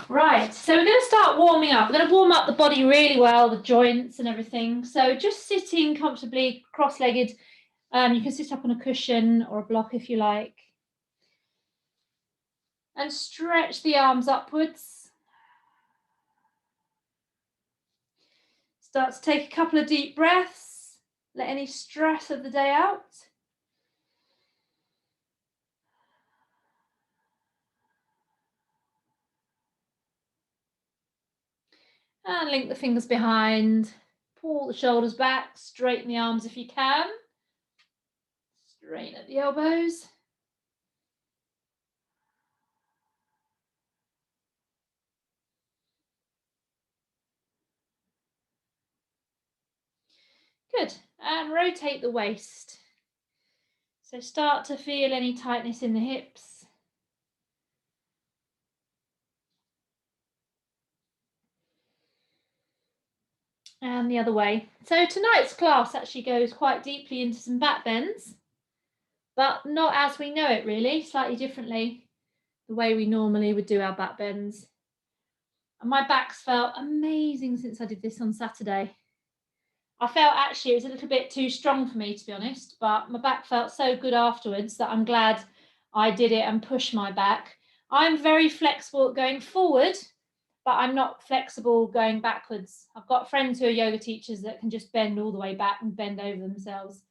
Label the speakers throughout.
Speaker 1: Right, so we're going to start warming up. We're going to warm up the body really well, the joints and everything. So just sitting comfortably, cross-legged. You can sit up on a cushion or a block if you like. And stretch the arms upwards. Start to take a couple of deep breaths. Let any stress of the day out. And link the fingers behind. Pull the shoulders back. Straighten the arms if you can. Straighten at the elbows. Good. And rotate the waist. So start to feel any tightness in the hips. And the other way. So tonight's class actually goes quite deeply into some back bends, but not as we know it really, slightly differently, the way we normally would do our back bends. And my back's felt amazing since I did this on Saturday. I felt actually it was a little bit too strong for me, to be honest, but my back felt so good afterwards that I'm glad I did it and pushed my back. I'm very flexible at going forward, but I'm not flexible going backwards. I've got friends who are yoga teachers that can just bend all the way back and bend over themselves.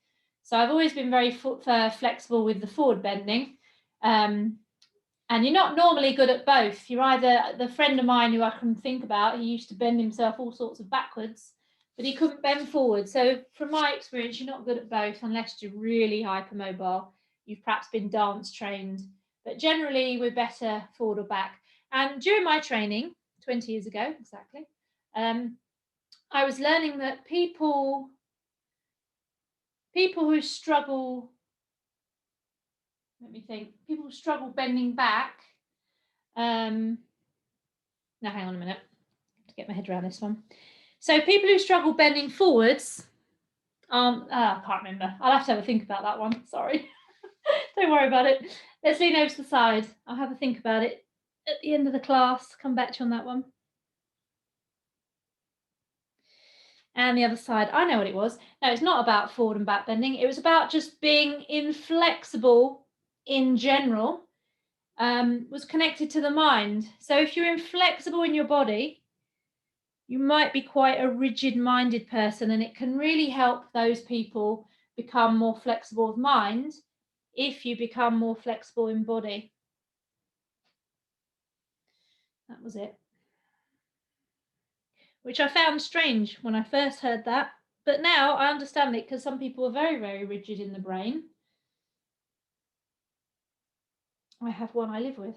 Speaker 1: So I've always been very flexible with the forward bending. And you're not normally good at both. You're either, the friend of mine who I can think about, he used to bend himself all sorts of backwards, but he couldn't bend forward. So from my experience, you're not good at both unless you're really hypermobile. You've perhaps been dance trained, but generally we're better forward or back. And during my training, 20 years ago exactly, I was learning that people who struggle, people who struggle bending back, now hang on a minute to get my head around this one. So people who struggle bending forwards, I can't remember. I'll have to have a think about that one, sorry. Don't worry about it. Let's lean over to the side. I'll have a think about it at the end of the class, come back to you on that one. And the other side, I know what it was. No, it's not about forward and back bending. It was about just being inflexible in general, was connected to the mind. So if you're inflexible in your body, you might be quite a rigid-minded person, and it can really help those people become more flexible of mind if you become more flexible in body. That was it. Which I found strange when I first heard that, but now I understand it because some people are very, very rigid in the brain. I have one I live with,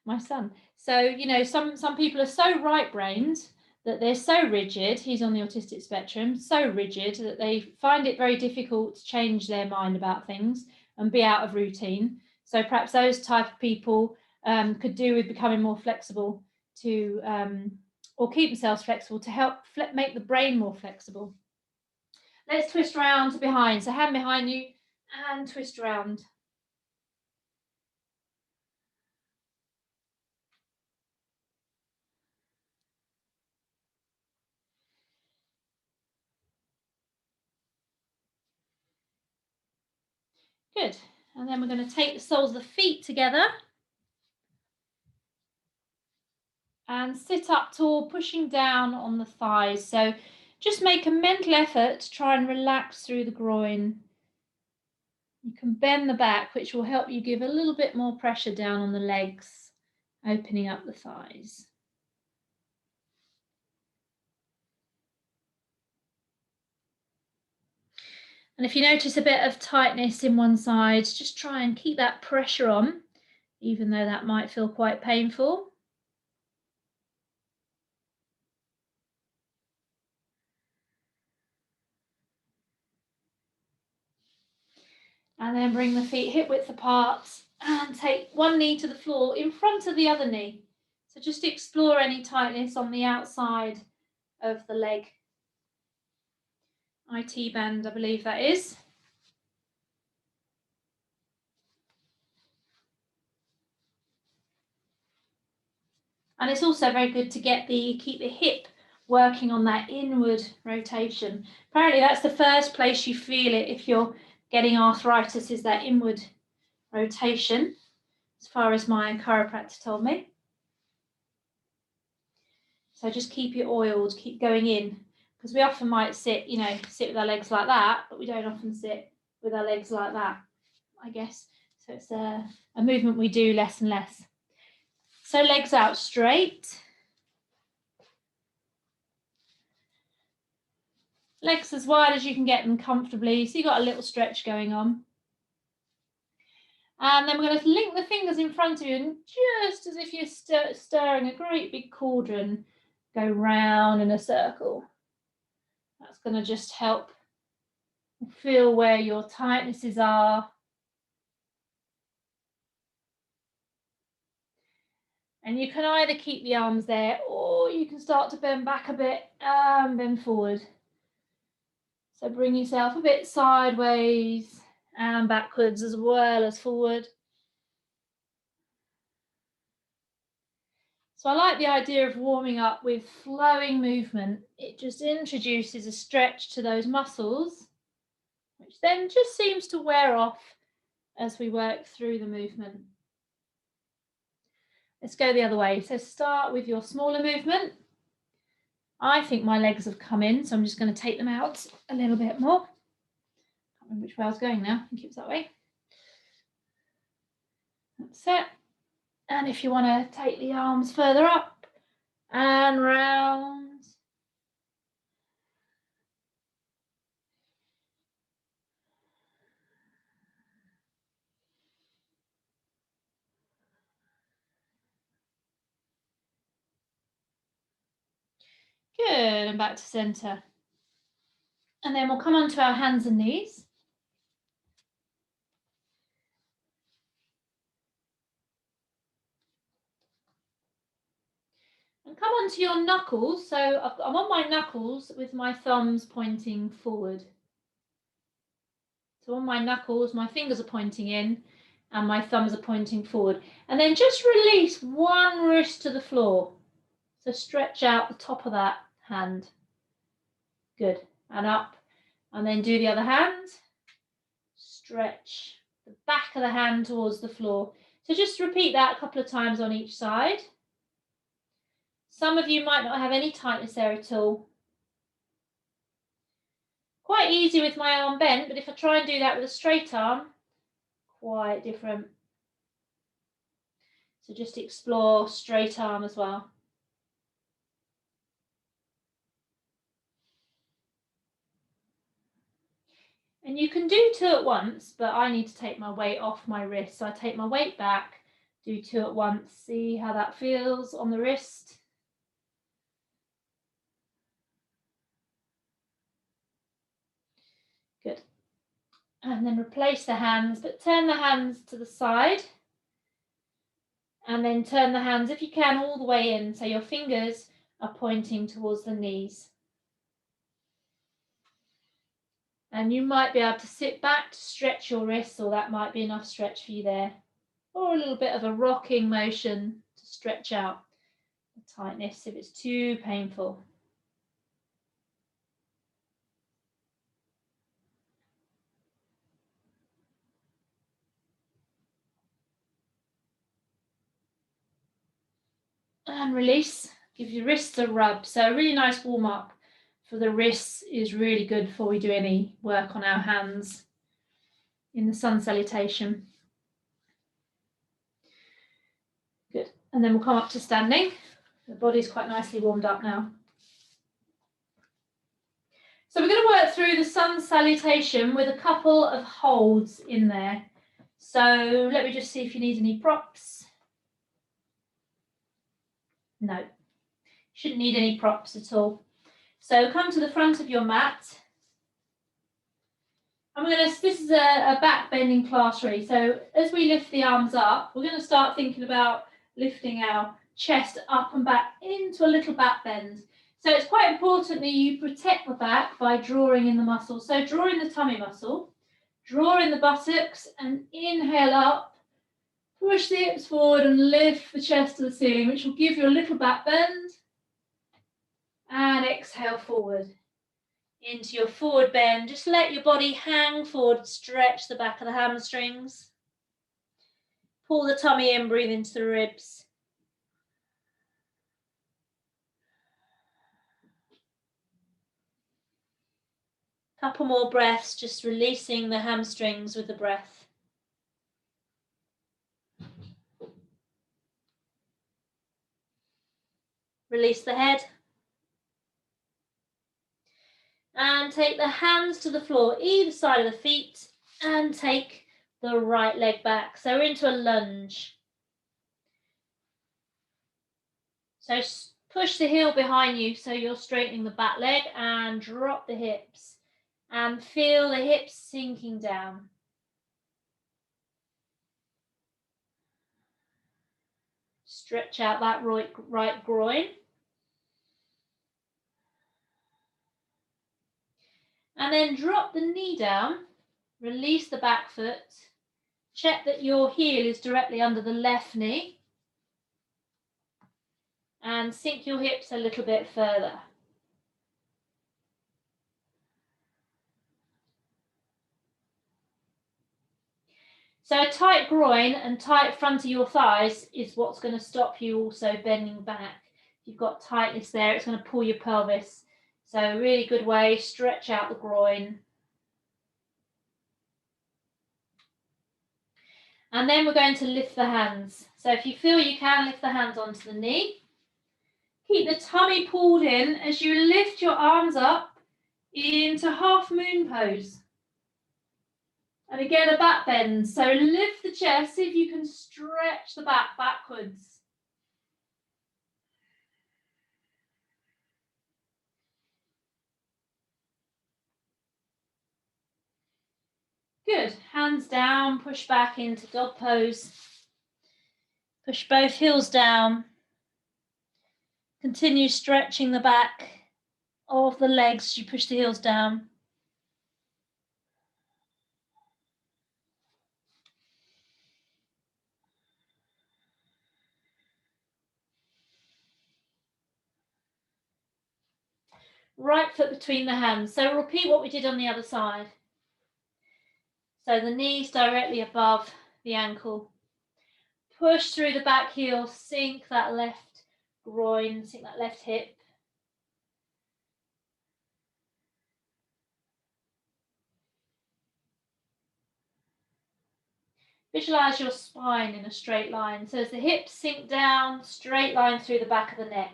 Speaker 1: my son. So, you know, some people are so right-brained that they're so rigid, he's on the autistic spectrum, so rigid that they find it very difficult to change their mind about things and be out of routine. So perhaps those type of people could do with becoming more flexible to, or keep themselves flexible to help make the brain more flexible. Let's twist around to behind. So hand behind you and twist around. Good. And then we're going to take the soles of the feet together and sit up tall, pushing down on the thighs. So just make a mental effort to try and relax through the groin. You can bend the back, which will help you give a little bit more pressure down on the legs, opening up the thighs. And if you notice a bit of tightness in one side, just try and keep that pressure on, even though that might feel quite painful. And then bring the feet hip width apart and take one knee to the floor in front of the other knee. So just explore any tightness on the outside of the leg. IT band, I believe that is. And it's also very good to keep the hip working on that inward rotation. Apparently that's the first place you feel it if you're getting arthritis, is that inward rotation, as far as my chiropractor told me. So just keep it oiled, keep going in, because we often might sit with our legs like that, but we don't often sit with our legs like that, I guess. So it's a movement we do less and less. So legs out straight. Legs as wide as you can get them comfortably. So you've got a little stretch going on. And then we're going to link the fingers in front of you, and just as if you're stirring a great big cauldron, go round in a circle. That's going to just help feel where your tightnesses are. And you can either keep the arms there, or you can start to bend back a bit and bend forward. So bring yourself a bit sideways and backwards as well as forward. So I like the idea of warming up with flowing movement. It just introduces a stretch to those muscles, which then just seems to wear off as we work through the movement. Let's go the other way. So start with your smaller movement. I think my legs have come in, so I'm just going to take them out a little bit more. I can't remember which way I was going now. I think it was that way. That's it. And if you want to take the arms further up and round. Good, and back to center. And then we'll come onto our hands and knees. And come onto your knuckles. So I'm on my knuckles with my thumbs pointing forward. So on my knuckles, my fingers are pointing in and my thumbs are pointing forward. And then just release one wrist to the floor. So stretch out the top of that hand. Good. And up. And then do the other hand. Stretch the back of the hand towards the floor. So just repeat that a couple of times on each side. Some of you might not have any tightness there at all. Quite easy with my arm bent, but if I try and do that with a straight arm, quite different. So just explore straight arm as well. And you can do two at once, but I need to take my weight off my wrist. So I take my weight back, do two at once, see how that feels on the wrist. Good. And then replace the hands, but turn the hands to the side. And then turn the hands, if you can, all the way in. So your fingers are pointing towards the knees. And you might be able to sit back to stretch your wrists, or that might be enough stretch for you there. Or a little bit of a rocking motion to stretch out the tightness if it's too painful. And release, give your wrists a rub. So a really nice warm up for the wrists is really good before we do any work on our hands in the sun salutation. Good. And then we'll come up to standing. The body's quite nicely warmed up now. So we're going to work through the sun salutation with a couple of holds in there. So let me just see if you need any props. No, shouldn't need any props at all. So come to the front of your mat. This is a back bending class really. So as we lift the arms up, we're going to start thinking about lifting our chest up and back into a little back bend. So it's quite important that you protect the back by drawing in the muscle. So draw in the tummy muscle, draw in the buttocks and inhale up, Push the hips forward and lift the chest to the ceiling, which will give you a little back bend. And exhale forward into your forward bend. Just let your body hang forward, stretch the back of the hamstrings. Pull the tummy in, breathe into the ribs. Couple more breaths, just releasing the hamstrings with the breath. Release the head. And take the hands to the floor, either side of the feet, and take the right leg back. So we're into a lunge. So push the heel behind you so you're straightening the back leg and drop the hips. And feel the hips sinking down. Stretch out that right groin. And then drop the knee down, release the back foot. Check that your heel is directly under the left knee. And sink your hips a little bit further. So a tight groin and tight front of your thighs is what's going to stop you also bending back. If you've got tightness there, it's going to pull your pelvis. So a really good way, stretch out the groin. And then we're going to lift the hands. So if you feel you can, lift the hands onto the knee. Keep the tummy pulled in as you lift your arms up into half moon pose. And again, a back bend. So lift the chest, see if you can stretch the back backwards. Good. Hands down, push back into dog pose. Push both heels down. Continue stretching the back of the legs as you push the heels down. Right foot between the hands. So repeat what we did on the other side. So the knees directly above the ankle. Push through the back heel, sink that left groin, sink that left hip. Visualize your spine in a straight line. So as the hips sink down, straight line through the back of the neck.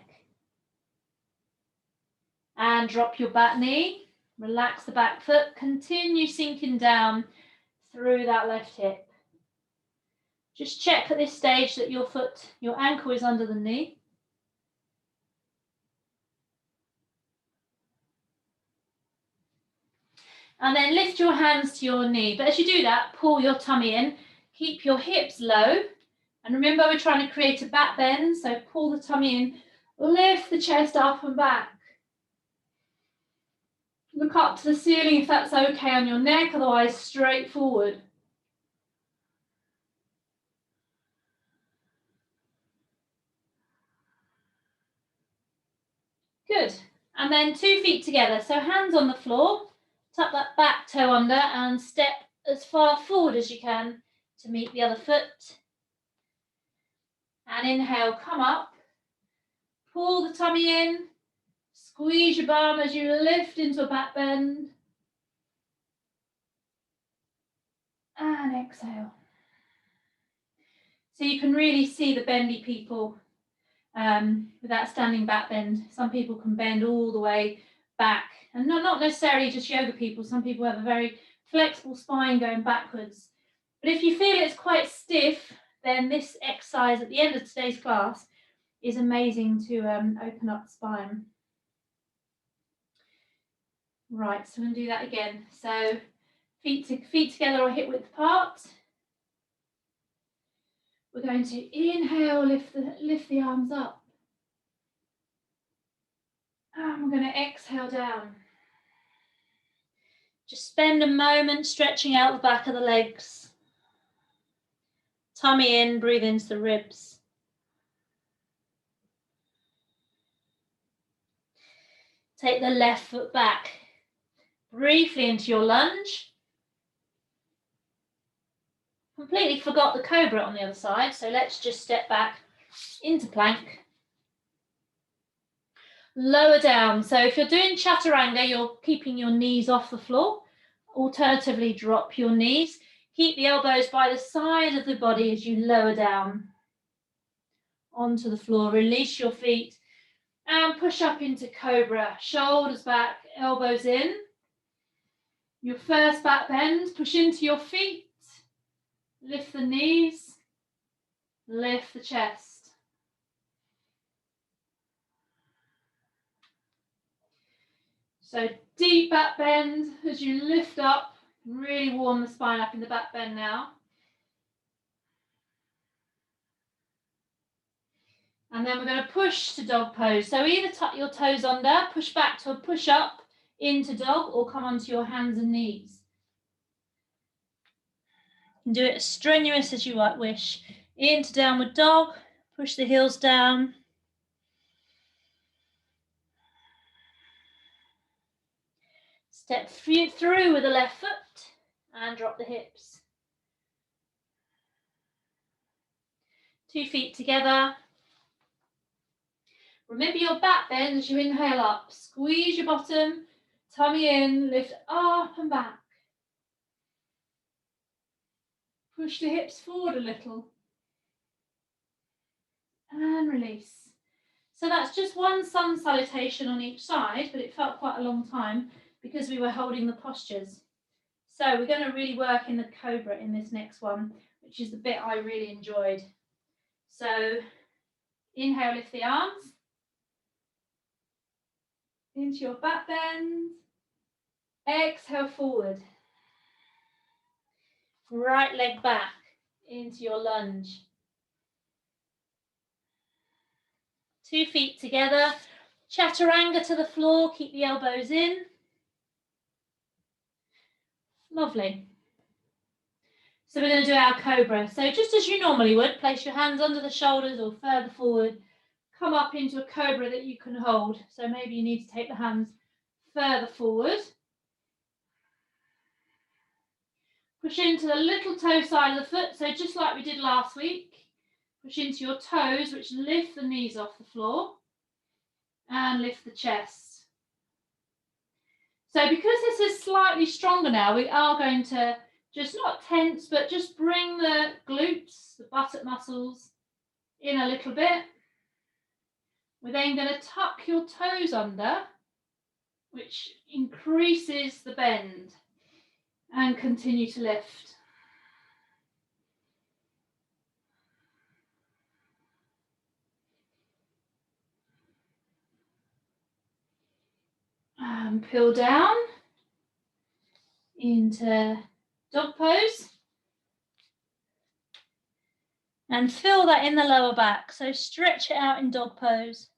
Speaker 1: And drop your back knee. Relax the back foot. Continue sinking down through that left hip. Just check at this stage that your ankle is under the knee. And then lift your hands to your knee. But as you do that, pull your tummy in. Keep your hips low. And remember, we're trying to create a back bend. So pull the tummy in. Lift the chest up and back. Look up to the ceiling if that's okay on your neck. Otherwise, straight forward. Good. And then 2 feet together. So hands on the floor. Tuck that back toe under and step as far forward as you can to meet the other foot. And inhale, come up. Pull the tummy in. Squeeze your bum as you lift into a back bend. And exhale. So you can really see the bendy people with that standing back bend. Some people can bend all the way back. And not necessarily just yoga people. Some people have a very flexible spine going backwards. But if you feel it's quite stiff, then this exercise at the end of today's class is amazing to open up the spine. Right, so I'm going to do that again. So feet together or hip width apart. We're going to inhale, lift the arms up. And we're going to exhale down. Just spend a moment stretching out the back of the legs. Tummy in, breathe into the ribs. Take the left foot back briefly into your lunge. Completely forgot the cobra on the other side, so let's just step back into plank. Lower down. So if you're doing chaturanga, you're keeping your knees off the floor. Alternatively, drop your knees. Keep the elbows by the side of the body as you lower down onto the floor. Release your feet and push up into cobra. Shoulders back, elbows in. Your first back bend, push into your feet. Lift the knees, lift the chest. So deep back bend as you lift up. Really warm the spine up in the back bend now. And then we're going to push to dog pose. So either tuck your toes under, push back to a push up into dog, or come onto your hands and knees. You can do it as strenuous as you might wish. Into downward dog, push the heels down. Step through with the left foot and drop the hips. 2 feet together. Remember your back bend as you inhale up. Squeeze your bottom, tummy in, lift up and back. Push the hips forward a little. And release. So that's just one sun salutation on each side, but it felt quite a long time because we were holding the postures. So we're going to really work in the cobra in this next one, which is the bit I really enjoyed. So inhale, lift the arms. Into your back bend. Exhale, forward. Right leg back into your lunge. 2 feet together. Chaturanga to the floor. Keep the elbows in. Lovely. So we're going to do our cobra. So just as you normally would, place your hands under the shoulders or further forward. Come up into a cobra that you can hold. So maybe you need to take the hands further forward. Push into the little toe side of the foot. So just like we did last week. Push into your toes, which lift the knees off the floor. And lift the chest. So because this is slightly stronger now, we are going to just not tense, but just bring the glutes, the buttock muscles in a little bit. We're then going to tuck your toes under, which increases the bend, and continue to lift. And peel down into dog pose. And feel that in the lower back. So stretch it out in dog pose.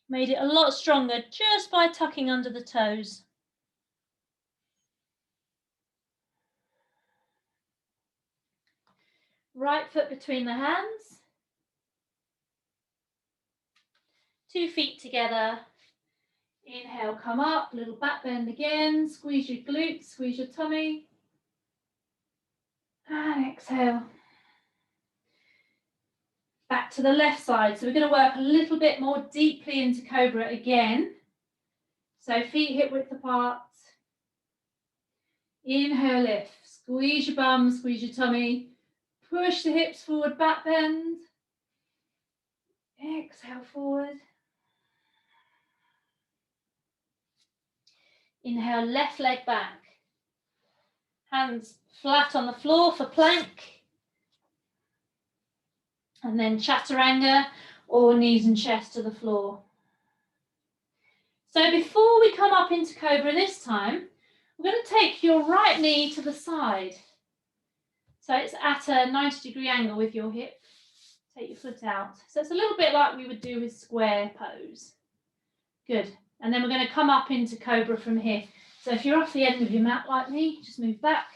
Speaker 1: Made it a lot stronger just by tucking under the toes. Right foot between the hands. 2 feet together. Inhale, come up, little back bend again. Squeeze your glutes, squeeze your tummy. And exhale. Back to the left side. So we're going to work a little bit more deeply into cobra again. So feet hip width apart. Inhale, lift. Squeeze your bum, squeeze your tummy. Push the hips forward, back bend. Exhale, forward. Inhale, left leg back. Hands flat on the floor for plank. And then chaturanga or knees and chest to the floor. So before we come up into cobra this time, we're going to take your right knee to the side. So it's at a 90-degree angle with your hip. Take your foot out. So it's a little bit like we would do with square pose. Good. And then we're going to come up into cobra from here. So if you're off the end of your mat like me, just move back.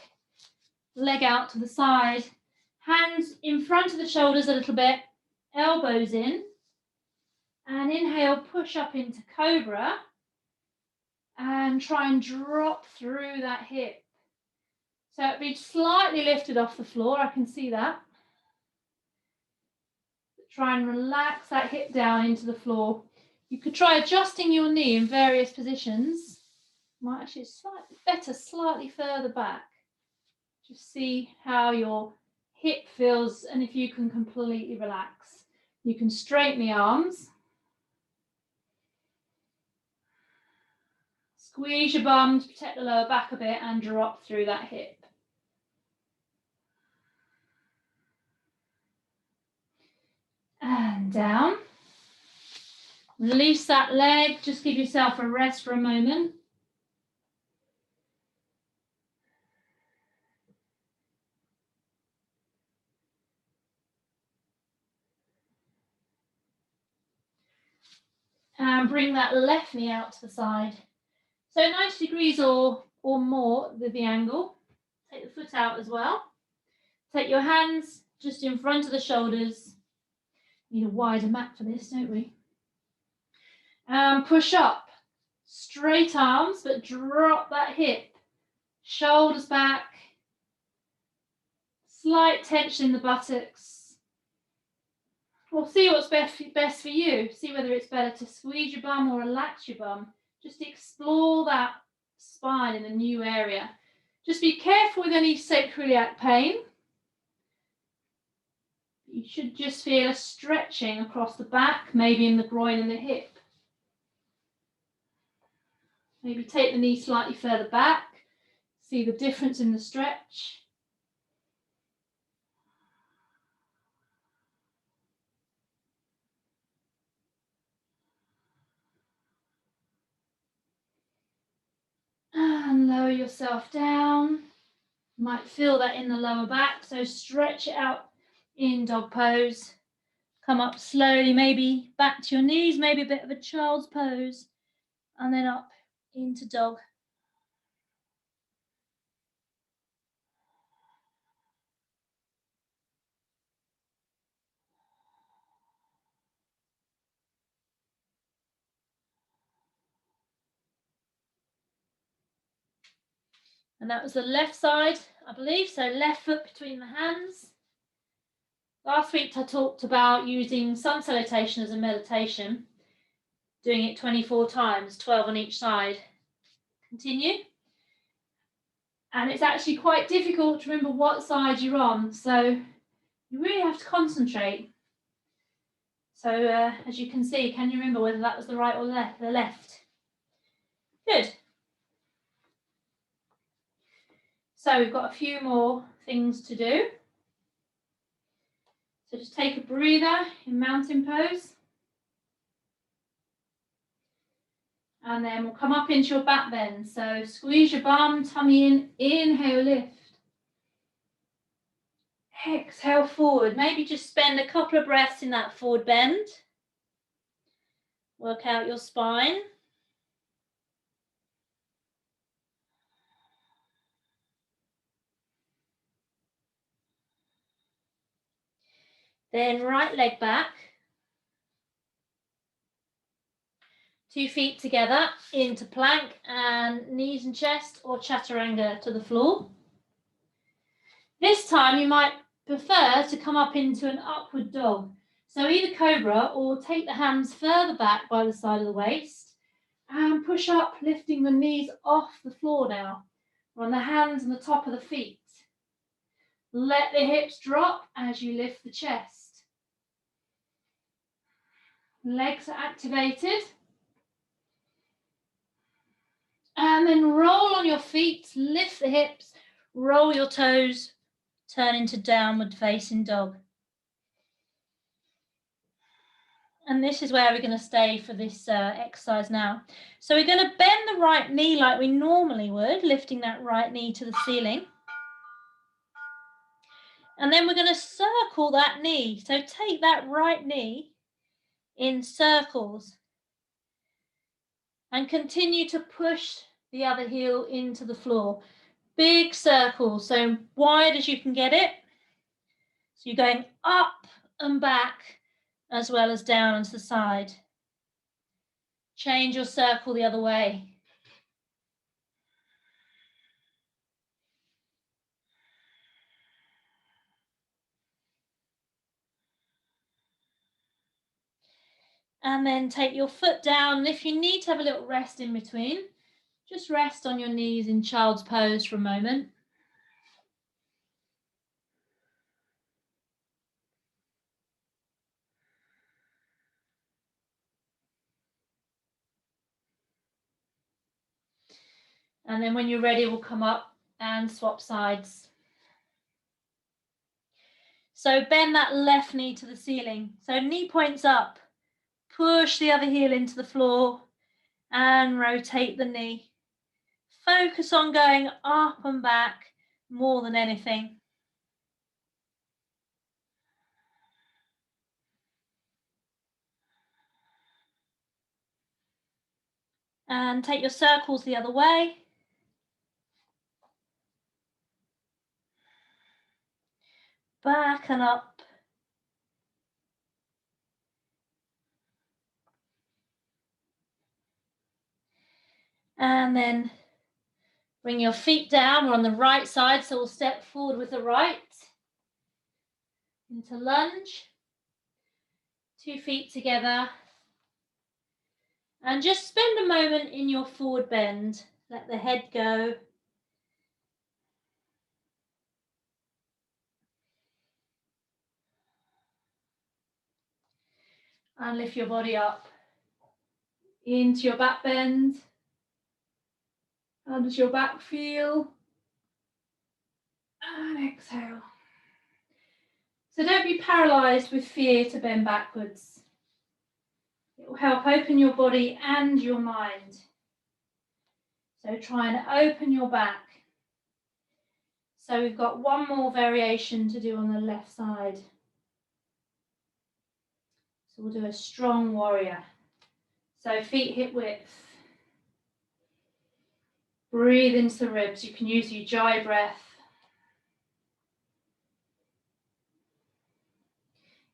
Speaker 1: Leg out to the side. Hands in front of the shoulders a little bit, elbows in, and inhale, push up into cobra, and try and drop through that hip. So it'd be slightly lifted off the floor, I can see that. Try and relax that hip down into the floor. You could try adjusting your knee in various positions. Might actually slightly better, slightly further back. Just see how your hip feels and if you can completely relax. You can straighten the arms. Squeeze your bum to protect the lower back a bit and drop through that hip. And down. Release that leg, just give yourself a rest for a moment. And bring that left knee out to the side. So 90 degrees or more with the angle. Take the foot out as well. Take your hands just in front of the shoulders. Need a wider mat for this, don't we? And push up. Straight arms, but drop that hip. Shoulders back. Slight tension in the buttocks. We'll see what's best for you. See whether it's better to squeeze your bum or relax your bum. Just explore that spine in a new area. Just be careful with any sacroiliac pain. You should just feel a stretching across the back, maybe in the groin and the hip. Maybe take the knee slightly further back. See the difference in the stretch. And lower yourself down. You might feel that in the lower back, so stretch it out in dog pose. Come up slowly, maybe back to your knees, maybe a bit of a child's pose, and then up into dog. And that was the left side, I believe, so left foot between the hands. Last week I talked about using sun salutation as a meditation, doing it 24 times, 12 on each side. Continue. And it's actually quite difficult to remember what side you're on, so you really have to concentrate. So as you can see, can you remember whether that was the right or the left? Good. So we've got a few more things to do. So just take a breather in mountain pose. And then we'll come up into your back bend. So squeeze your bum, tummy in, inhale, lift. Exhale, forward. Maybe just spend a couple of breaths in that forward bend. Work out your spine. Then right leg back. 2 feet together into plank and knees and chest or chaturanga to the floor. This time you might prefer to come up into an upward dog. So either cobra or take the hands further back by the side of the waist and push up, lifting the knees off the floor now. On the hands and the top of the feet. Let the hips drop as you lift the chest. Legs are activated. And then roll on your feet, lift the hips, roll your toes, turn into downward facing dog. And this is where we're going to stay for this exercise now. So we're going to bend the right knee like we normally would, lifting that right knee to the ceiling. And then we're going to circle that knee. So take that right knee in circles and continue to push the other heel into the floor. Big circle, so wide as you can get it. So you're going up and back as well as down and to the side. Change your circle the other way. And then take your foot down. And if you need to have a little rest in between, just rest on your knees in child's pose for a moment. And then when you're ready, we'll come up and swap sides. So bend that left knee to the ceiling. So knee points up, push the other heel into the floor and rotate the knee. Focus on going up and back more than anything. And take your circles the other way. Back and up. And then bring your feet down. We're on the right side, so we'll step forward with the right. Into lunge. 2 feet together. And just spend a moment in your forward bend. Let the head go. And lift your body up into your back bend. How does your back feel? And exhale. So don't be paralyzed with fear to bend backwards. It will help open your body and your mind. So try and open your back. So we've got one more variation to do on the left side. So we'll do a strong warrior. So feet hip width. Breathe into the ribs. You can use your Ujjayi breath.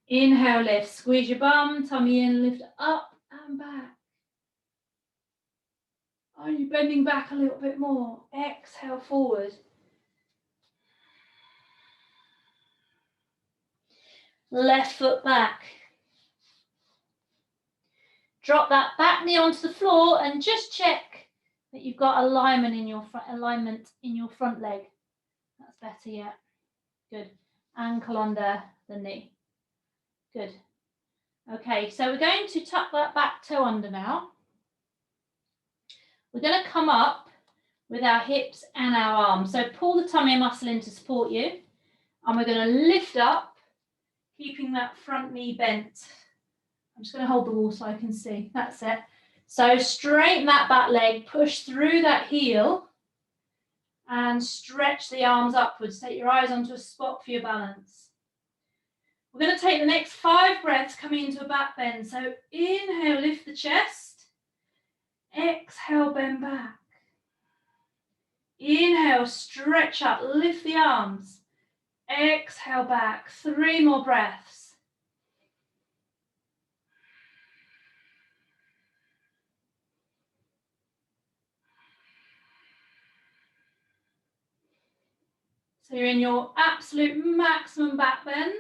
Speaker 1: Inhale, lift. Squeeze your bum, tummy in, lift up and back. Are you bending back a little bit more? Exhale, forward. Left foot back. Drop that back knee onto the floor and just check that you've got alignment in your front leg. That's better, yeah. Good. Ankle under the knee. Good. Okay, so we're going to tuck that back toe under now. We're going to come up with our hips and our arms. So pull the tummy muscle in to support you. And we're going to lift up, keeping that front knee bent. I'm just going to hold the wall so I can see. That's it. So straighten that back leg, push through that heel, and stretch the arms upwards. Take your eyes onto a spot for your balance. We're going to take the next 5 breaths coming into a back bend. So inhale, lift the chest. Exhale, bend back. Inhale, stretch up, lift the arms. Exhale back. 3 more breaths. So you're in your absolute maximum back bend.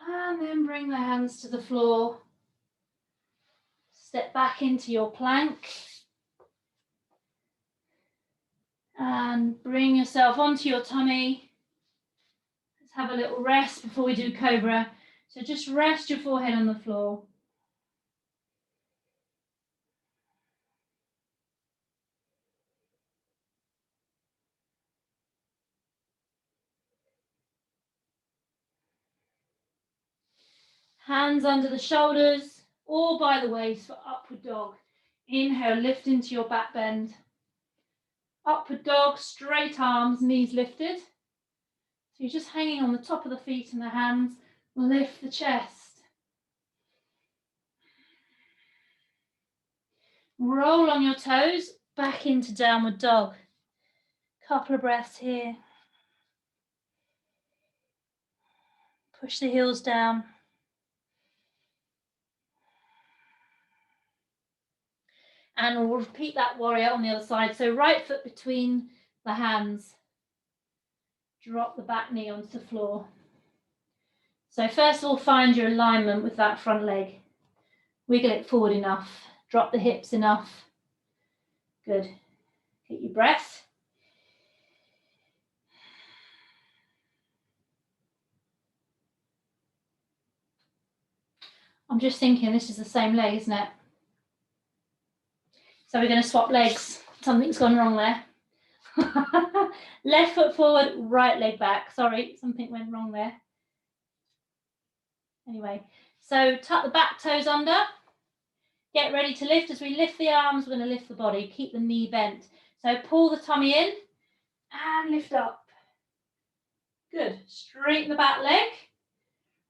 Speaker 1: And then bring the hands to the floor. Step back into your plank. And bring yourself onto your tummy. Let's have a little rest before we do cobra. So just rest your forehead on the floor. Hands under the shoulders or by the waist for upward dog. Inhale, lift into your back bend. Upward dog, straight arms, knees lifted. So you're just hanging on the top of the feet and the hands. Lift the chest. Roll on your toes, back into downward dog. Couple of breaths here. Push the heels down. And we'll repeat that warrior on the other side. So right foot between the hands. Drop the back knee onto the floor. So first of all, find your alignment with that front leg. Wiggle it forward enough. Drop the hips enough. Good. Get your breath. I'm just thinking this is the same leg, isn't it? So we're going to swap legs. Something's gone wrong there. Left foot forward, right leg back. Sorry, something went wrong there. Anyway, so tuck the back toes under. Get ready to lift. As we lift the arms, we're going to lift the body. Keep the knee bent. So pull the tummy in and lift up. Good. Straighten the back leg.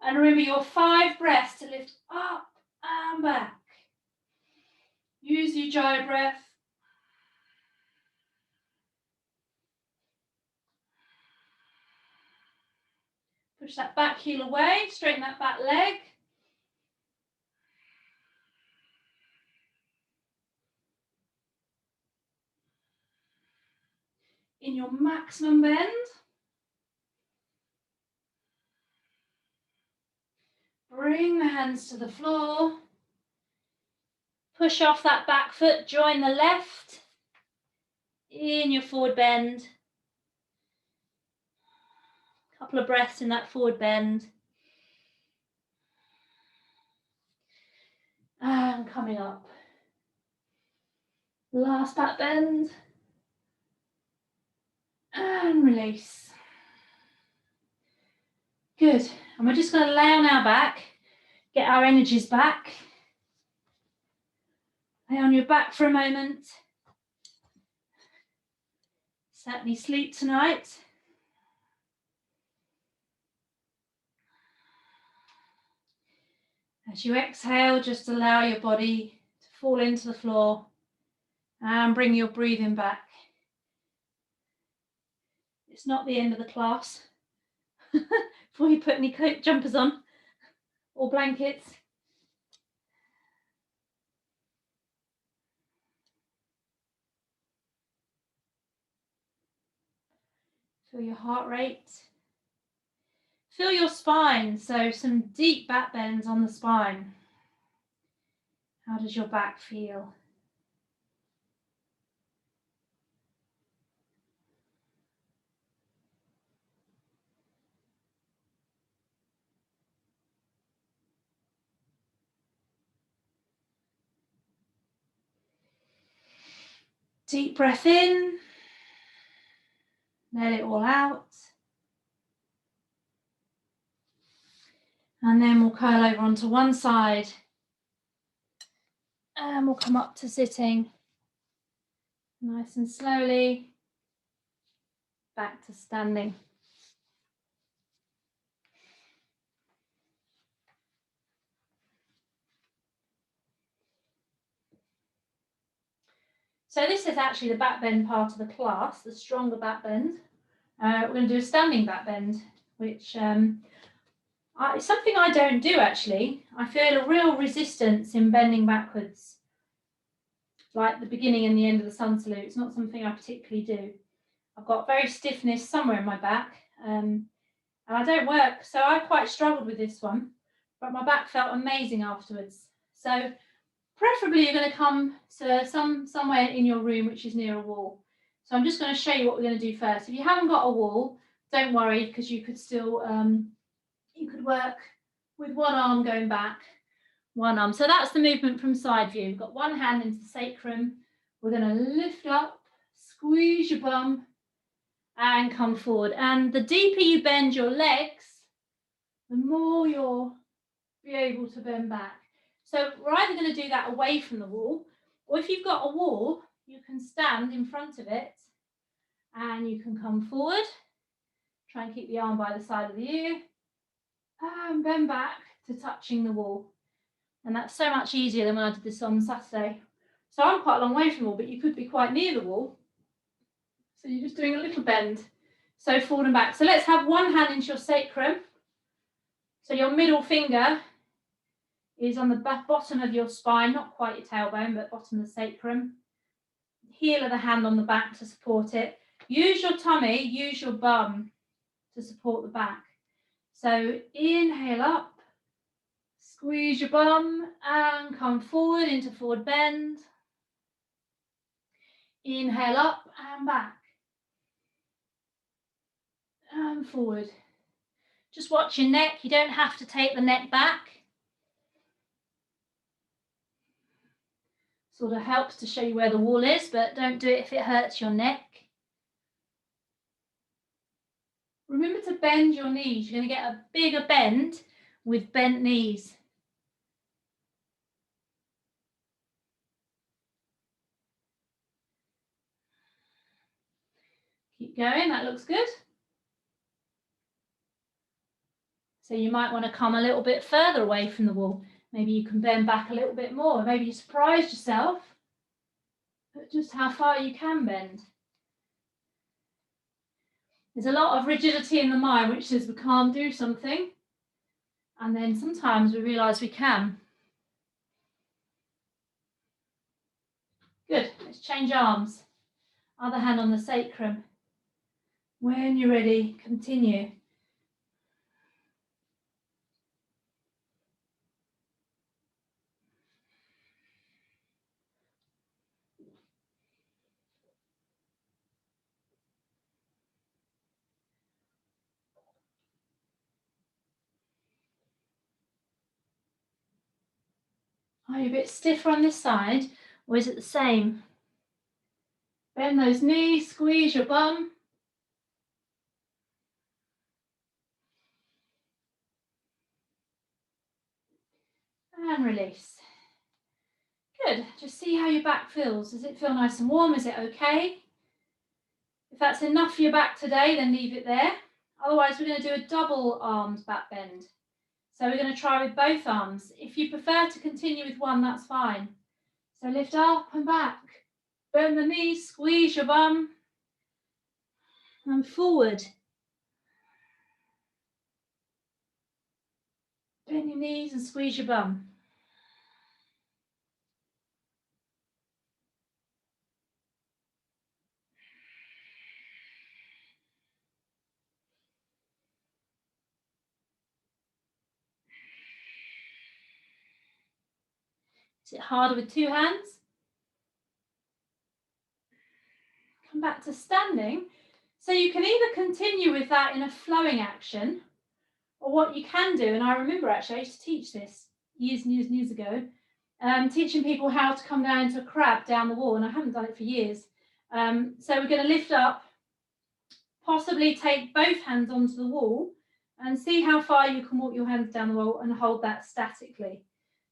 Speaker 1: And remember your 5 breaths to lift up and back. Use the Ujjayi breath. Push that back heel away. Straighten that back leg. In your maximum bend. Bring the hands to the floor. Push off that back foot, join the left. In your forward bend. Couple of breaths in that forward bend. And coming up. Last back bend. And release. Good. And we're just going to lay on our back, get our energies back. Lay on your back for a moment. Certainly sleep tonight. As you exhale, just allow your body to fall into the floor and bring your breathing back. It's not the end of the class. Before you put any coat jumpers on or blankets. Feel your heart rate. Feel your spine, so some deep back bends on the spine. How does your back feel? Deep breath in. Let it all out. And then we'll curl over onto one side. And we'll come up to sitting. Nice and slowly. Back to standing. So this is actually the back bend part of the class, the stronger back bend. We're going to do a standing back bend, which it's something I don't do actually. I feel a real resistance in bending backwards, like the beginning and the end of the sun salute. It's not something I particularly do. I've got very stiffness somewhere in my back, and I don't work, so I quite struggled with this one, but my back felt amazing afterwards. So preferably you're going to come to somewhere in your room which is near a wall. So I'm just going to show you what we're going to do first. If you haven't got a wall, don't worry, because you could still you could work with one arm going back, one arm. So that's the movement from side view. We've got one hand into the sacrum. We're going to lift up, squeeze your bum, and come forward. And the deeper you bend your legs, the more you'll be able to bend back. So we're either going to do that away from the wall, or if you've got a wall, you can stand in front of it and you can come forward. Try and keep the arm by the side of the ear and bend back to touching the wall. And that's so much easier than when I did this on Saturday. So I'm quite a long way from the wall, but you could be quite near the wall. So you're just doing a little bend. So forward and back. So let's have one hand into your sacrum. So your middle finger is on the bottom of your spine, not quite your tailbone, but bottom of the sacrum. Heel of the hand on the back to support it. Use your tummy, use your bum to support the back. So inhale up, squeeze your bum and come forward into forward bend. Inhale up and back. And forward. Just watch your neck. You don't have to take the neck back. Sort of helps to show you where the wall is, but don't do it if it hurts your neck. Remember to bend your knees. You're going to get a bigger bend with bent knees. Keep going, that looks good. So you might want to come a little bit further away from the wall. Maybe you can bend back a little bit more. Maybe you surprised yourself at just how far you can bend. There's a lot of rigidity in the mind which says we can't do something. And then sometimes we realise we can. Good, let's change arms. Other hand on the sacrum. When you're ready, continue. Are you a bit stiffer on this side, or is it the same? Bend those knees, squeeze your bum. And release. Good, just see how your back feels. Does it feel nice and warm? Is it okay? If that's enough for your back today, then leave it there. Otherwise, we're going to do a double armed back bend. So we're going to try with both arms. If you prefer to continue with one, that's fine. So lift up and back. Bend the knees, squeeze your bum. And forward. Bend your knees and squeeze your bum. Is it harder with two hands? Come back to standing. So you can either continue with that in a flowing action, or what you can do, and I remember actually I used to teach this years and years and years ago, teaching people how to come down into a crab down the wall, and I haven't done it for years. So we're going to lift up, possibly take both hands onto the wall and see how far you can walk your hands down the wall and hold that statically.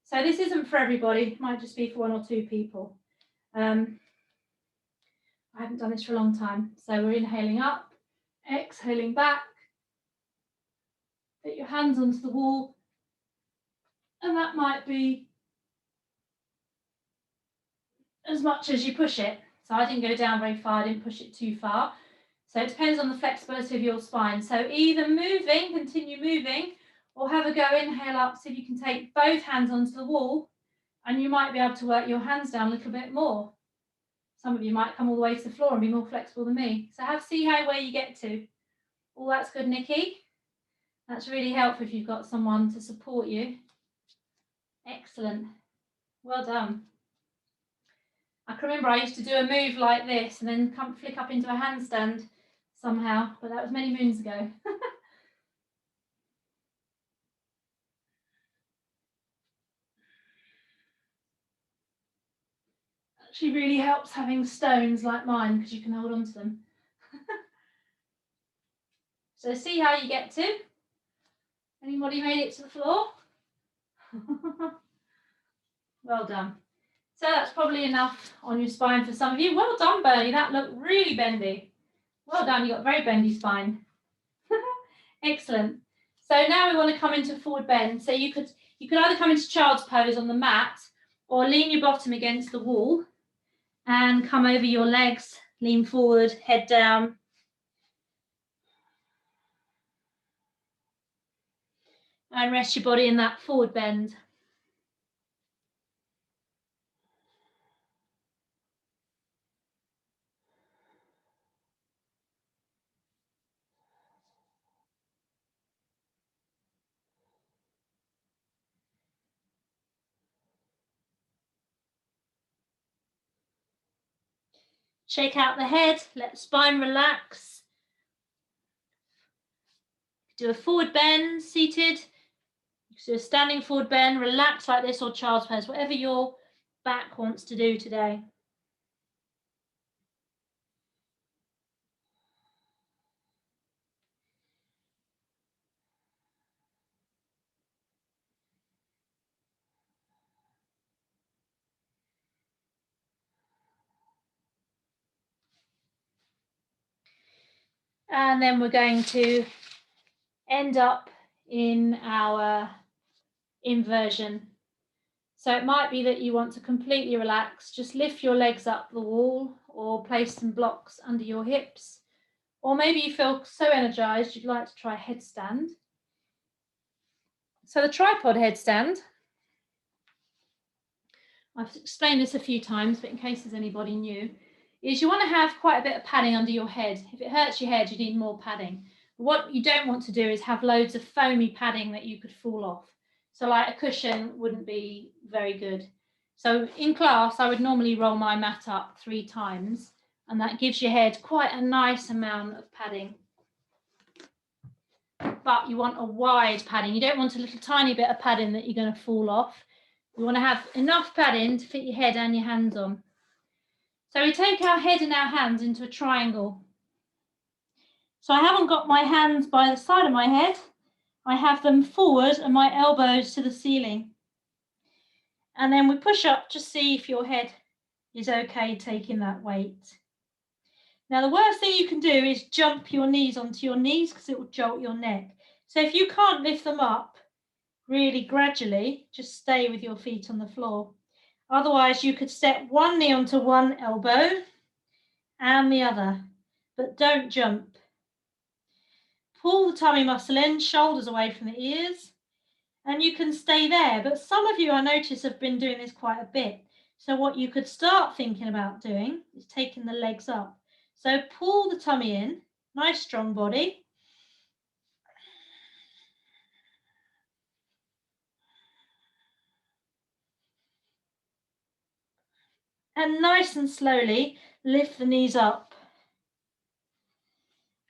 Speaker 1: So this isn't for everybody, it might just be for one or two people. I haven't done this for a long time. So we're inhaling up, exhaling back, put your hands onto the wall, and that might be as much as you push it. So I didn't go down very far, I didn't push it too far. So it depends on the flexibility of your spine. So either moving, continue moving, or have a go, inhale up, see if you can take both hands onto the wall, and you might be able to work your hands down a little bit more. Some of you might come all the way to the floor and be more flexible than me. So see where you get to. Oh, that's good, Nikki. That's really helpful if you've got someone to support you. Excellent. Well done. I can remember I used to do a move like this and then flick up into a handstand somehow, but that was many moons ago. Actually really helps having stones like mine because you can hold on to them. So see how you get to. Anybody made it to the floor? Well done. So that's probably enough on your spine for some of you. Well done, Bernie. That looked really bendy. Well done. You've got a very bendy spine. Excellent. So now we want to come into forward bend. So you could either come into child's pose on the mat or lean your bottom against the wall and come over your legs, lean forward, head down. And rest your body in that forward bend. Shake out the head, let the spine relax. Do a forward bend, seated. Do a standing forward bend, relax like this, or child's pose, whatever your back wants to do today. And then we're going to end up in our inversion. So it might be that you want to completely relax, just lift your legs up the wall or place some blocks under your hips. Or maybe you feel so energized you'd like to try headstand. So the tripod headstand, I've explained this a few times, but in case there's anybody new, is you want to have quite a bit of padding under your head. If it hurts your head, you need more padding. But what you don't want to do is have loads of foamy padding that you could fall off. So like a cushion wouldn't be very good. So in class, I would normally roll my mat up 3 times, and that gives your head quite a nice amount of padding. But you want a wide padding. You don't want a little tiny bit of padding that you're going to fall off. You want to have enough padding to fit your head and your hands on. So we take our head and our hands into a triangle. So I haven't got my hands by the side of my head. I have them forward and my elbows to the ceiling. And then we push up to see if your head is okay taking that weight. Now the worst thing you can do is jump your knees onto your knees because it will jolt your neck. So if you can't lift them up really gradually, just stay with your feet on the floor. Otherwise, you could step one knee onto one elbow and the other, but don't jump. Pull the tummy muscle in, shoulders away from the ears, and you can stay there. But some of you, I notice, have been doing this quite a bit. So what you could start thinking about doing is taking the legs up. So pull the tummy in, nice strong body. And nice and slowly lift the knees up.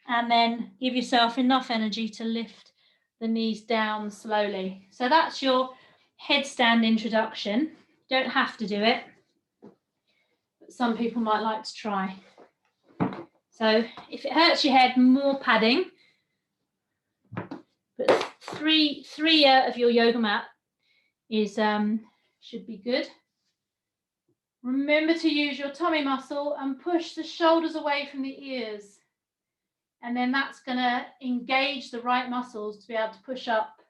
Speaker 1: And then give yourself enough energy to lift the knees down slowly. So that's your headstand introduction. You don't have to do it, but some people might like to try. So if it hurts your head, more padding. But three of your yoga mat is should be good. Remember to use your tummy muscle and push the shoulders away from the ears. And then that's going to engage the right muscles to be able to push up.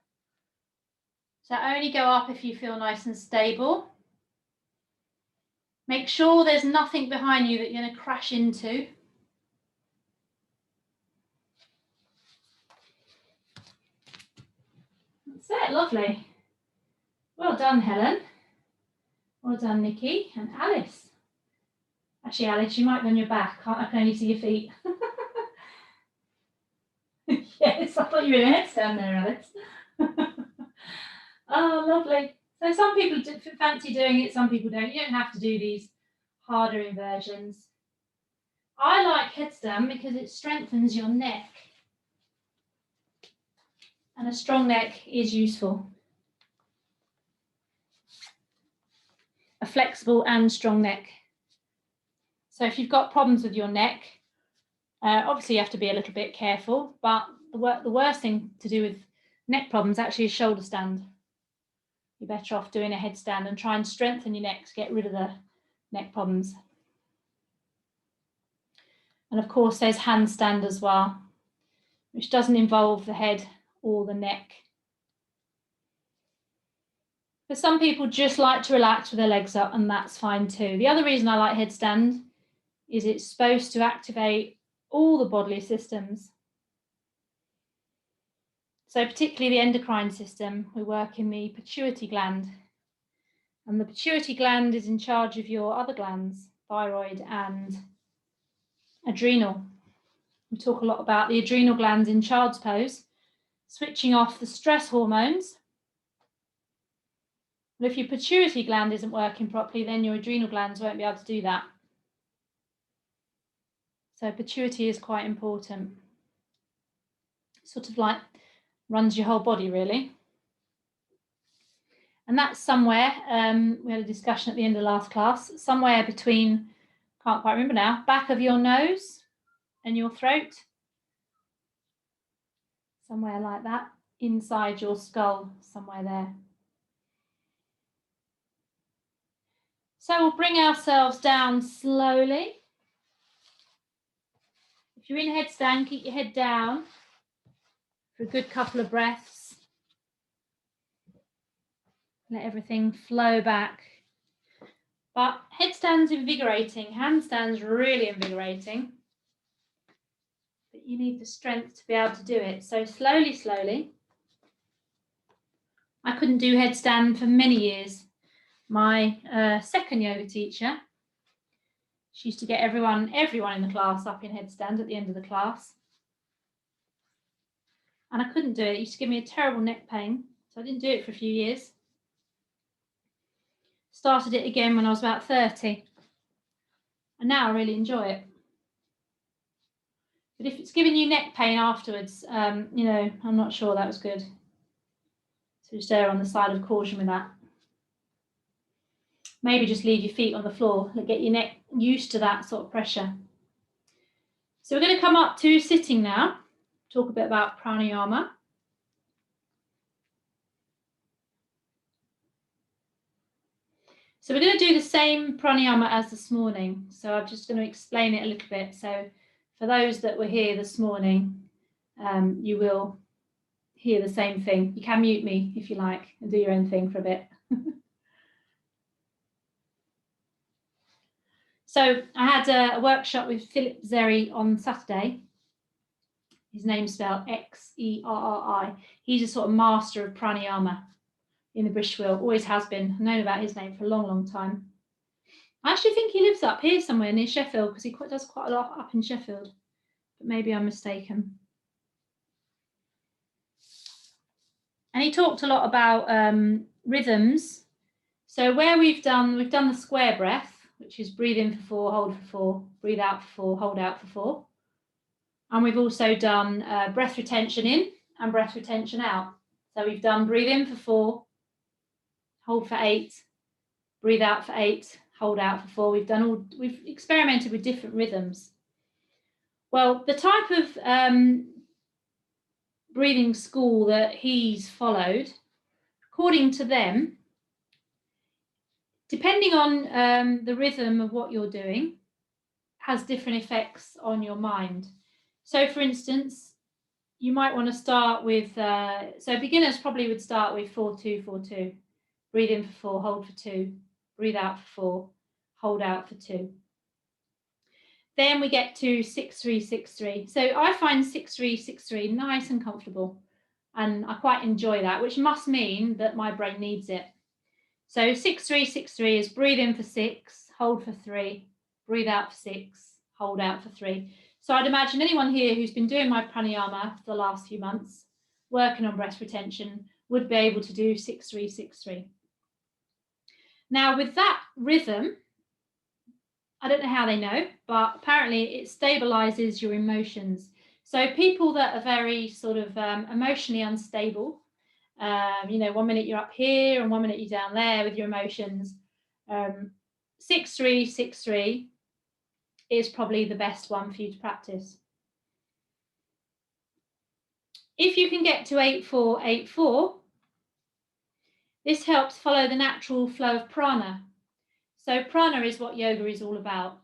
Speaker 1: So only go up if you feel nice and stable. Make sure there's nothing behind you that you're going to crash into. That's it, lovely. Well done, Helen. Well done, Nikki and Alice. Actually, Alice, you might be on your back. I can only see your feet. Yes, I thought you were in a headstand there, Alice. Oh, lovely. So some people fancy doing it, some people don't. You don't have to do these harder inversions. I like headstand because it strengthens your neck. And a strong neck is useful. A flexible and strong neck. So if you've got problems with your neck, obviously you have to be a little bit careful, but the worst thing to do with neck problems actually is shoulder stand. You're better off doing a headstand and try and strengthen your neck to get rid of the neck problems. And of course there's handstand as well, which doesn't involve the head or the neck. But some people just like to relax with their legs up, and that's fine too. The other reason I like headstand is it's supposed to activate all the bodily systems. So particularly the endocrine system, we work in the pituitary gland. And the pituitary gland is in charge of your other glands, thyroid and adrenal. We talk a lot about the adrenal glands in child's pose, switching off the stress hormones. But if your pituitary gland isn't working properly, then your adrenal glands won't be able to do that. So pituitary is quite important. Sort of like runs your whole body, really. And that's somewhere, we had a discussion at the end of last class, somewhere between, can't quite remember now, back of your nose and your throat. Somewhere like that, inside your skull, somewhere there. So we'll bring ourselves down slowly. If you're in headstand, keep your head down for a good couple of breaths. Let everything flow back. But headstand's invigorating, handstand's really invigorating. But you need the strength to be able to do it. So slowly, slowly. I couldn't do headstand for many years. My second yoga teacher, she used to get everyone in the class up in headstand at the end of the class. And I couldn't do it. It used to give me a terrible neck pain. So I didn't do it for a few years. Started it again when I was about 30. And now I really enjoy it. But if it's giving you neck pain afterwards, you know, I'm not sure that was good. So just err on the side of caution with that. Maybe just leave your feet on the floor and get your neck used to that sort of pressure. So we're going to come up to sitting now, talk a bit about pranayama. So we're going to do the same pranayama as this morning. So I'm just going to explain it a little bit. So for those that were here this morning, you will hear the same thing. You can mute me if you like and do your own thing for a bit. So I had a workshop with Philip Zeri on Saturday. His name's spelled Xerri. He's a sort of master of pranayama in the British Wheel, always has been. I've known about his name for a long, long time. I actually think he lives up here somewhere near Sheffield because he does quite a lot up in Sheffield, but maybe I'm mistaken. And he talked a lot about rhythms. So where we've done the square breath, which is breathe in for 4, hold for 4, breathe out for 4, hold out for 4. And we've also done breath retention in and breath retention out. So we've done breathe in for 4, hold for 8, breathe out for 8, hold out for 4. We've experimented with different rhythms. Well, the type of breathing school that he's followed, according to them, depending on the rhythm of what you're doing, has different effects on your mind. So for instance, you might want to start with, so beginners probably would start with 4-2-4-2. Breathe in for 4, hold for 2, breathe out for 4, hold out for 2. Then we get to 6-3-6-3. So I find 6-3-6-3 nice and comfortable, and I quite enjoy that, which must mean that my brain needs it. So 6-3-6-3 is breathe in for 6, hold for 3, breathe out for 6, hold out for 3. So I'd imagine anyone here who's been doing my pranayama for the last few months, working on breath retention, would be able to do 6-3-6-3. Now with that rhythm, I don't know how they know, but apparently it stabilizes your emotions. So people that are very sort of emotionally unstable, you know, 1 minute you're up here and 1 minute you're down there with your emotions, 6-3-6-3 is probably the best one for you to practice. If you can get to 8-4-8-4, this helps follow the natural flow of prana. So prana is what yoga is all about.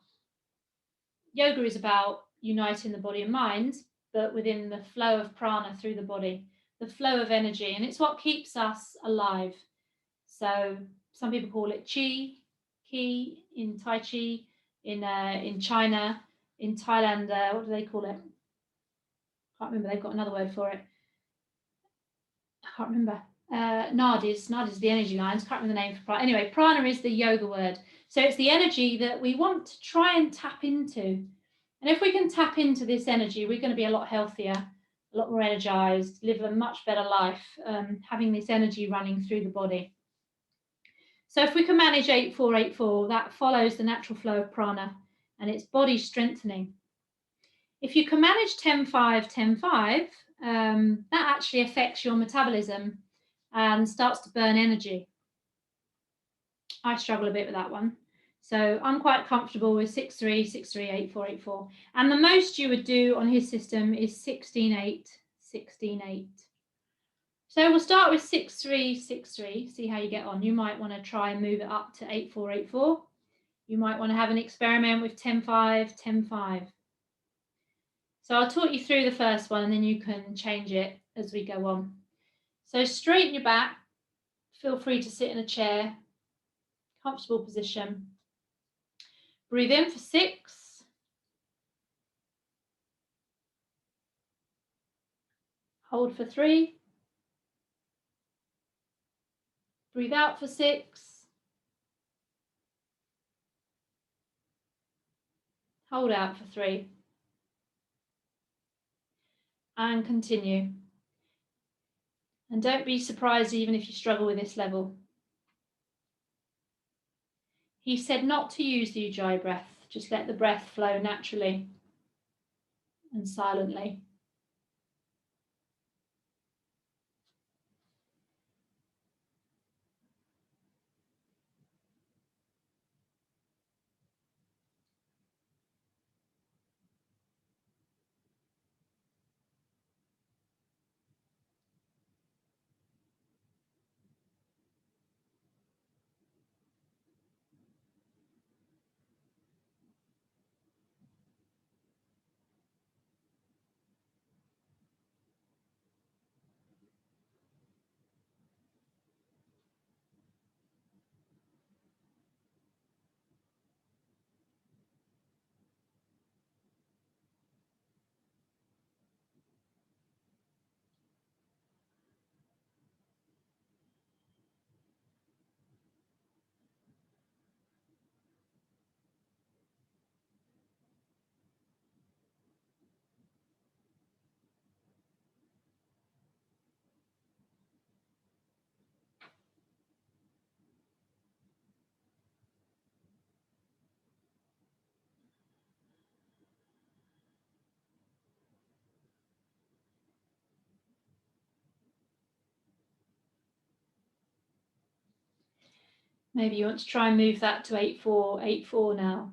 Speaker 1: Yoga is about uniting the body and mind, but within the flow of prana through the body, the flow of energy, and it's what keeps us alive. So some people call it qi in Tai Chi, in China, in Thailand, what do they call it? Can't remember, they've got another word for it. can't remember. Nadis the energy lines. Can't remember the name for prana. Anyway, prana is the yoga word. So it's the energy that we want to try and tap into. And if we can tap into this energy, we're going to be a lot healthier, a lot more energized, live a much better life, having this energy running through the body. So if we can manage 8484, that follows the natural flow of prana and it's body strengthening. If you can manage 10-5, 10-5, that actually affects your metabolism and starts to burn energy. I struggle a bit with that one. So I'm quite comfortable with 6-3, 6-3, 8-4, 8-4. And the most you would do on his system is 16-8, 16-8. So we'll start with 6-3, 6-3, see how you get on. You might want to try and move it up to 8-4, 8-4. You might want to have an experiment with 10-5, 10-5. So I'll talk you through the first one and then you can change it as we go on. So straighten your back. Feel free to sit in a chair, comfortable position. Breathe in for 6. Hold for 3. Breathe out for 6. Hold out for 3. And continue. And don't be surprised even if you struggle with this level. He said not to use the Ujjayi breath, just let the breath flow naturally and silently. Maybe you want to try and move that to 8-4, 8-4 now.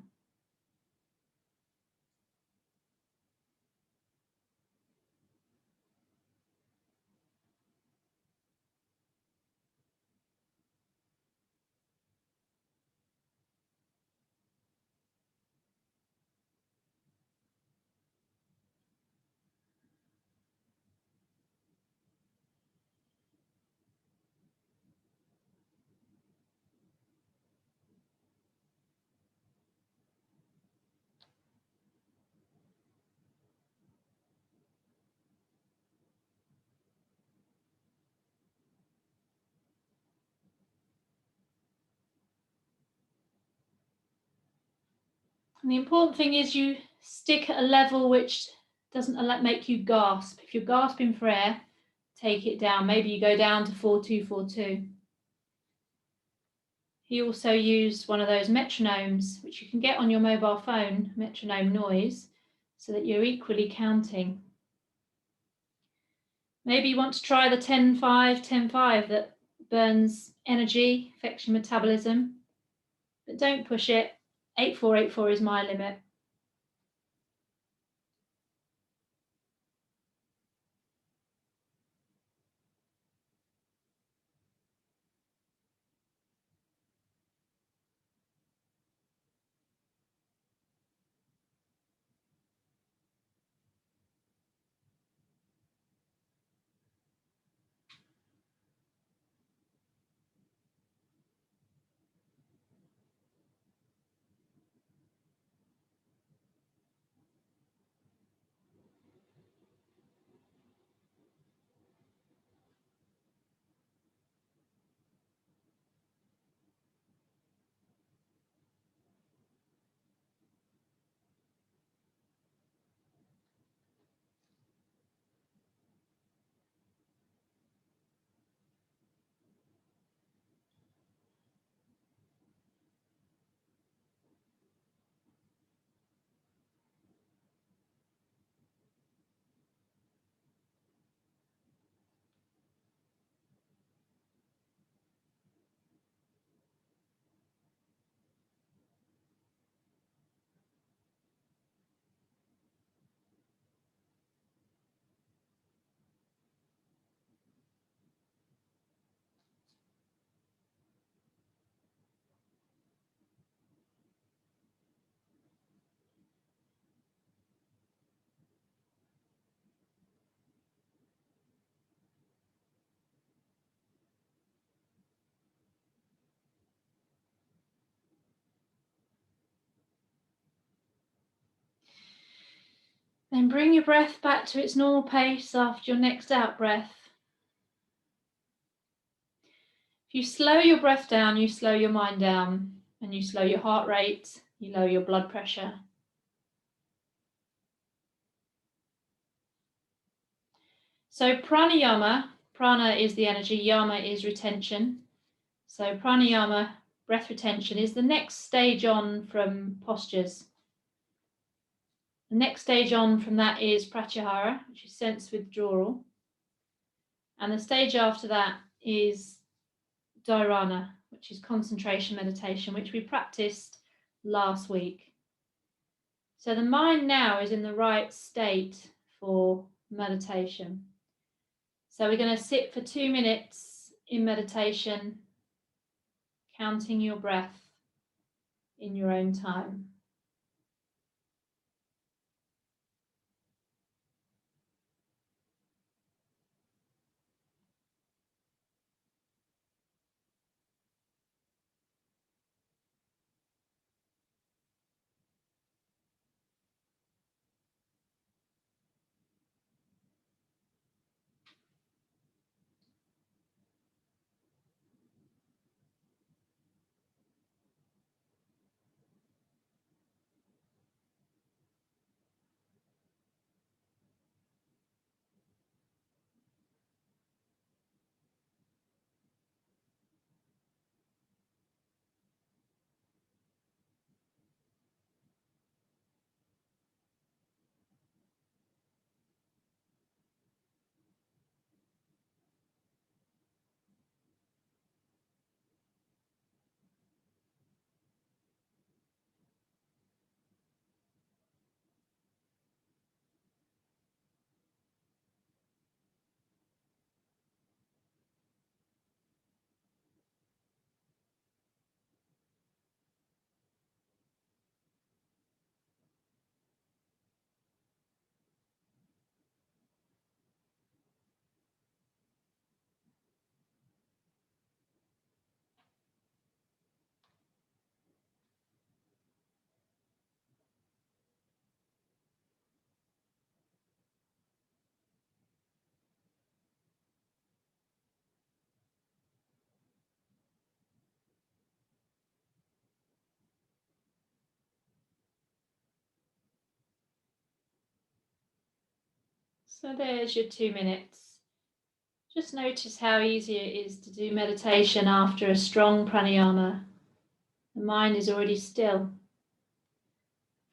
Speaker 1: And the important thing is you stick at a level which doesn't make you gasp. If you're gasping for air, take it down. Maybe you go down to 4-2, 4-2. He also used one of those metronomes, which you can get on your mobile phone, metronome noise, so that you're equally counting. Maybe you want to try the 10-5, 10-5 that burns energy, affects your metabolism, but don't push it. 8-4, 8-4 is my limit. Then bring your breath back to its normal pace after your next out breath. If you slow your breath down, you slow your mind down, and you slow your heart rate, you lower your blood pressure. So pranayama, prana is the energy, yama is retention. So pranayama, breath retention, is the next stage on from postures. The next stage on from that is pratyahara, which is sense withdrawal. And the stage after that is dharana, which is concentration meditation, which we practiced last week. So the mind now is in the right state for meditation. So we're going to sit for 2 minutes in meditation, counting your breath in your own time. So there's your 2 minutes. Just notice how easy it is to do meditation after a strong pranayama. The mind is already still.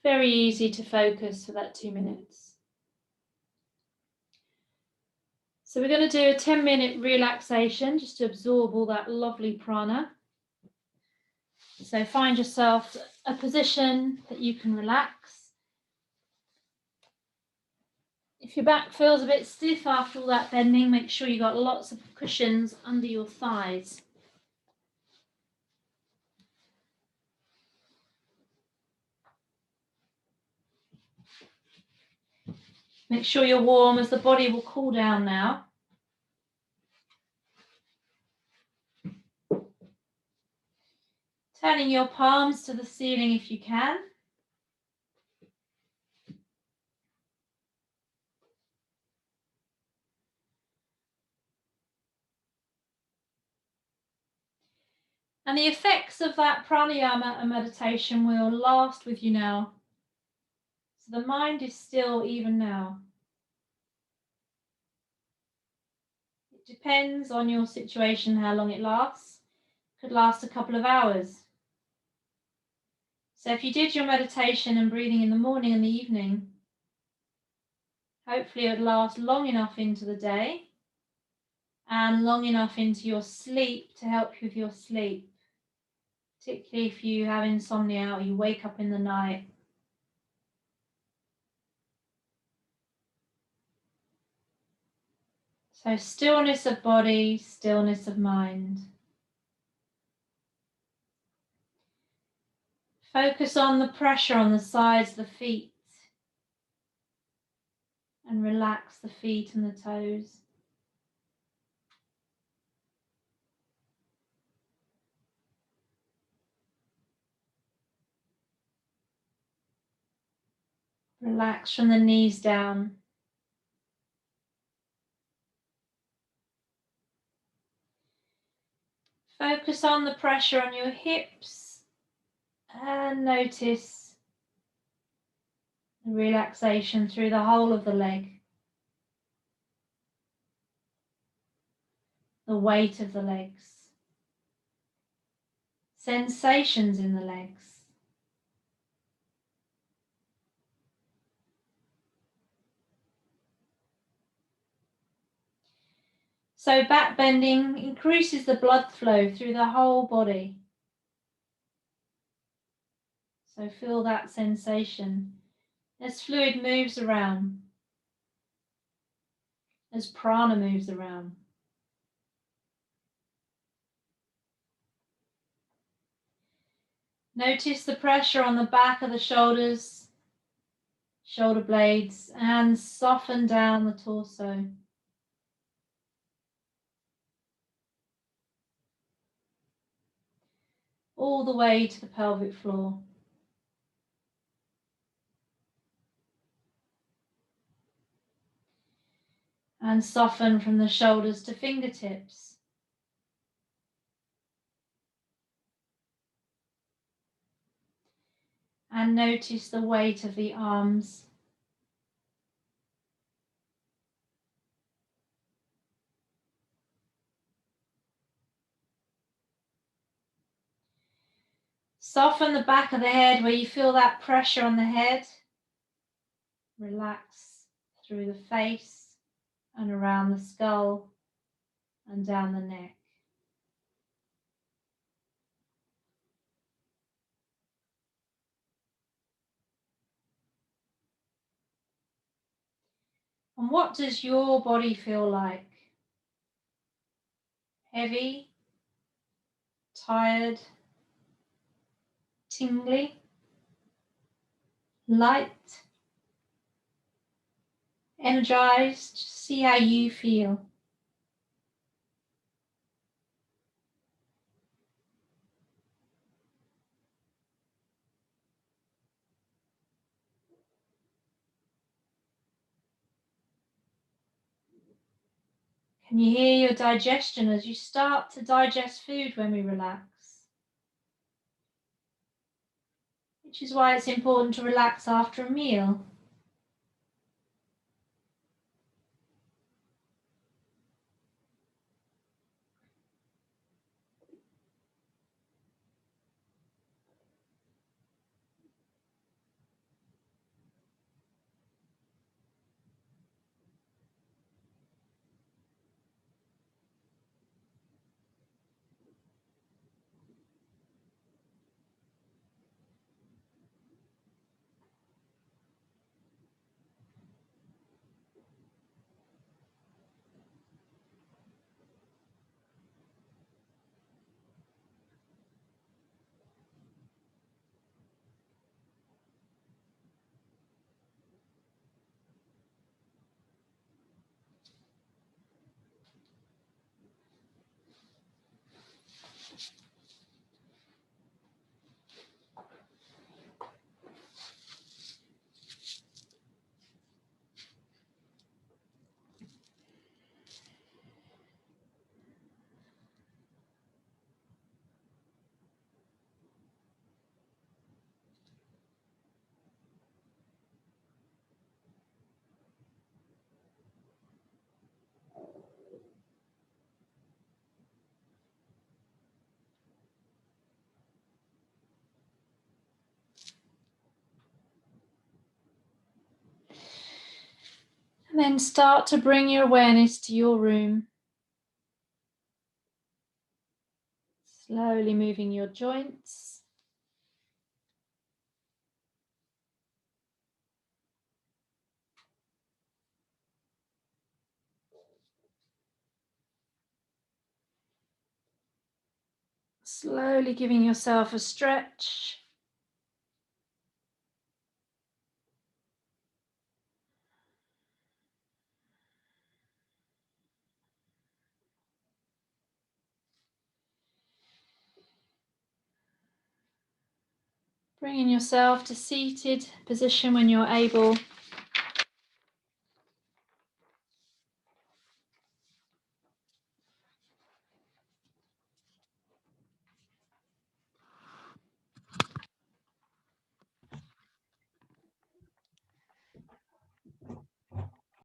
Speaker 1: Very easy to focus for that 2 minutes. So we're going to do a 10-minute relaxation just to absorb all that lovely prana. So find yourself a position that you can relax. If your back feels a bit stiff after all that bending, make sure you've got lots of cushions under your thighs. Make sure you're warm, as the body will cool down now. Turning your palms to the ceiling if you can. And the effects of that pranayama and meditation will last with you now. So the mind is still even now. It depends on your situation how long it lasts. It could last a couple of hours. So if you did your meditation and breathing in the morning and the evening, hopefully it would last long enough into the day and long enough into your sleep to help you with your sleep. Particularly if you have insomnia or you wake up in the night. So stillness of body, stillness of mind. Focus on the pressure on the sides of the feet and relax the feet and the toes. Relax from the knees down. Focus on the pressure on your hips and notice the relaxation through the whole of the leg. The weight of the legs. Sensations in the legs. So back bending increases the blood flow through the whole body. So feel that sensation as fluid moves around, as prana moves around. Notice the pressure on the back of the shoulders, shoulder blades, and soften down the torso. All the way to the pelvic floor. And soften from the shoulders to fingertips. And notice the weight of the arms. Soften the back of the head where you feel that pressure on the head. Relax through the face and around the skull and down the neck. And what does your body feel like? Heavy, tired, tingly, light, energized? See how you feel. Can you hear your digestion as you start to digest food when we relax? Which is why it's important to relax after a meal. And then start to bring your awareness to your room. Slowly moving your joints. Slowly giving yourself a stretch. Bringing yourself to seated position when you're able